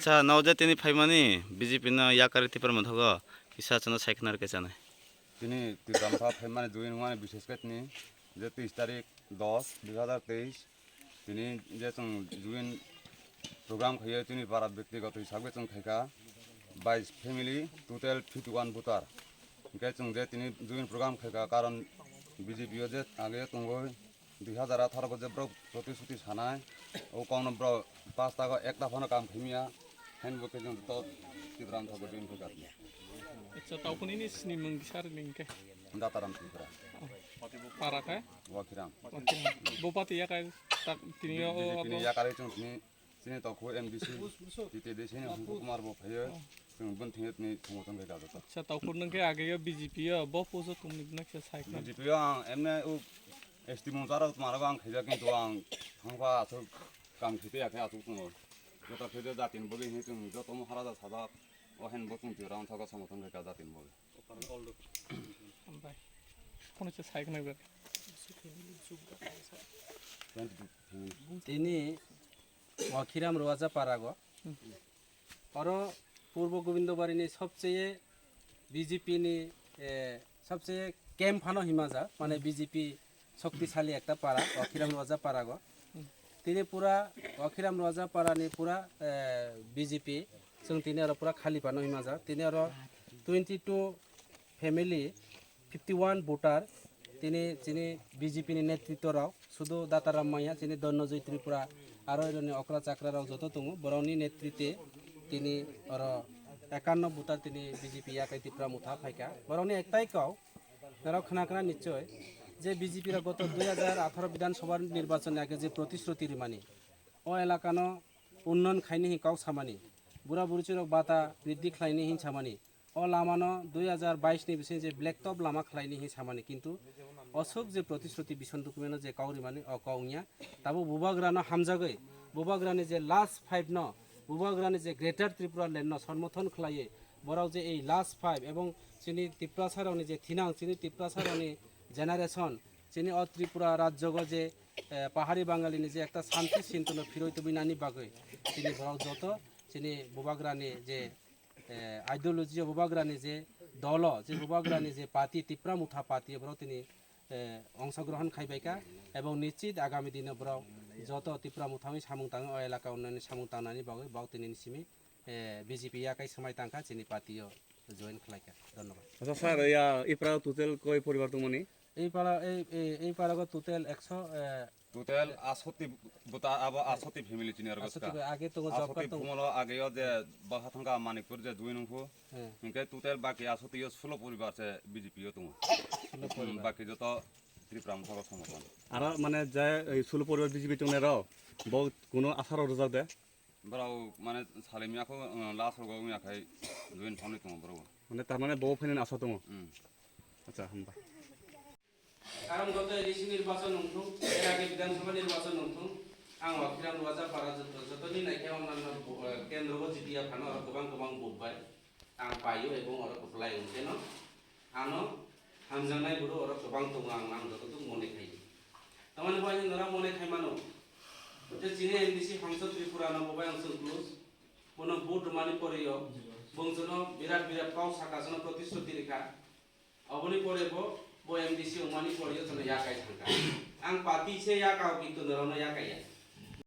अच्छा नवजे तिनी फाइमानी बीजेपी न याकारी तिपर मधग किसा चना साइकनार के चना তিনি তিরামথা ফেমানে দুই মানে বিশেষ করে তিনি যে 30 তারিখ 10 2023 তিনি যে জুইন প্রোগ্রাম খাইয়ে তিনি বারা ব্যক্তিগত হিসাবে খাইকা 22 ফ্যামিলি টোটাল 51 ভোটার ইনকাই যে তিনি জুইন প্রোগ্রাম খাইকা কারণ বিজেপিও যে আগে তুঙ্গো 2018 যে প্রতিশ্রুতি সানায় ও কোন 5 টাকা এক টাকা কাম খাইমিয়া হেনবকে जों তো তিরামথা গদিন খাইকা Sa tau pun ini seni menggisar lingke. Dataran Tripura. Para kah? Wakiram. Bupati ya kan tak kini apa? Kini ya kali cung sini tau ku MDC di TD sini Kumar Bopaya cung bentingit ni pengutan mereka tu. Sa tau pun nengke agak ya BJP ya, bawa poso tu nak saya saik. BJP yang emne u estimasi cara Kumar bang kerja kintu bang hangpa tu kam kita ya kerja tu tu. Kita kerja datin boleh ni cung jauh tu maharaja sahaja. ওহেন বতুন তিরাম থাকা সমর্থন রেখা জাতিন বলে sampai কোন হচ্ছে psych না করে তিনি ওয়াকিরাম রোয়াজা পারাগো আর পূর্ব গোবিন্দবাড়িনি সবচেয়ে BJP নি সবচেয়ে ক্যাম্প ফানো হিমাজা মানে বিজেপি শক্তিশালী একটা পাড়া ওয়াকিরাম রোয়াজা পারাগো তিনি পুরা ওয়াকিরাম রোয়াজা পাড়ানি পুরা বিজেপি जों तिनी आरो पूरा खाली पानो हिमाजा तिनी आरो 22 फैमिली 51 भोटार तिनी बीजेपी नि नेतृत्व राव सुदु दाताराम माया तिनी दन्नजय त्रिपुरा आरो एरनि अक्रा चाक्रा राव जतो दङ बरनि नेतृत्वे तिनी आरो 51 भोटार तिनी बीजेपी याकाय त्रिपुरा मुथा फायका बरनि एकटाই काव नाराव खनाखना निश्चय जे बीजेपी रा गत 2018 विधानसभा निर्वाचन आगे जे प्रतिश्रुति रिमानि ओ एलाकानो उन्नयन खाइनि हिकाव सामानि बुरा बुरुचुरक बाता बृद्धि खालायनि हिं सामानि अ लामानो 2022 नि बिसिन जे ब्लैक टप लामा खालायनि हिं सामानि किन्तु अशोक जे प्रतिश्रुति बिसन डकुमेन्ट जे काउरि माने अ काउनिया ताबो बुबाग्रानो हामजागै बुबाग्रानि जे लास्ट 5 न बुबाग्रानि जे ग्रेटर त्रिपुरा लैंड न समर्थन खालायो बराव जे ए लास्ट 5 एवं चिनि त्रिपुरासारावनि जे थिनां चिनि त्रिपुरासारावनि जेनारेशन चिनि अ त्रिपुरा राज्यग जे पाहाड़ी बांगालिनि जे एकटा शांति सिन्तन फिरयतो बिनानि बागै चिनि बराव जतो चिनि बुबाग्रानि जे आइडियोलॉजी बुबाग्रानि जे दल जे बुबाग्रानि जे पार्टी त्रिपुरा मुथा पार्टी बराव तिनि अंशग्रहण खाइबायका एवं निश्चित आगामी दिन बराव जत त्रिपुरा मुथानि सामुं ताङो अ एलाका उन्नयन सामुं तांनानि बागै बाव तिनि निसिमि बीजेपी याकाय समाय तांका चिनि पार्टीयो जয়েন खालायका धन्यवाद আচ্ছা স্যার ইয়া ইপ্রা টোটাল কয় পরিবার তোমনি এই পারাগত টোটাল 100 টোটাল 68 বুতা আবা 68 ফ্যামিলি চিনার গসকা আগে তো জব করতে ফুমলো আগে যে বাহাথঙ্কা মানিকপুর যে দুই নংফু ইনকে টোটাল বাকি 68 16 পরিবার আছে বিজেপি তো বাকি যত ত্রিপুরা মুখা সমর্থন আর মানে যে এই 16 পরিবার বিজেপি তোমনে রাও বহুত কোনো আশার রজা দে বরাও মানে সালেমিয়াখো লাস্ট হগো মিয়াখাই জয়েন ফাউনি তো বরাও মানে তার মানে বহু ফেনেন আশা তোম আচ্ছা হামবা কারণ গত এডিসি নির্বাচন নথু এর আগে বিধানসভা নির্বাচন নথু आं वाकिराम रवाजा पारा जतनि नायखे अन्नान्य केन्द्रबो जितिया फानो आरो गोबां बुब्बाय आं पायो एबं आरो खप्लाय उनसेनो आनो हामजानाय बुरो आरो गोबां दङ आं जततु मने खायो तामाने बाय नरा मने खायमानो ते जिने एमडीसी हांसो त्रिपुरा न बबाय आं संक्लुज मनो बुट मानि परियो बंजनो बिराट पाव साकाजनो प्रतिश्रुति रेखा अबनि परेबो बो एमडीसी उमानि परियो जनो याकाय थांका आं पार्टी से याकाव किन्तु नरानो याकाया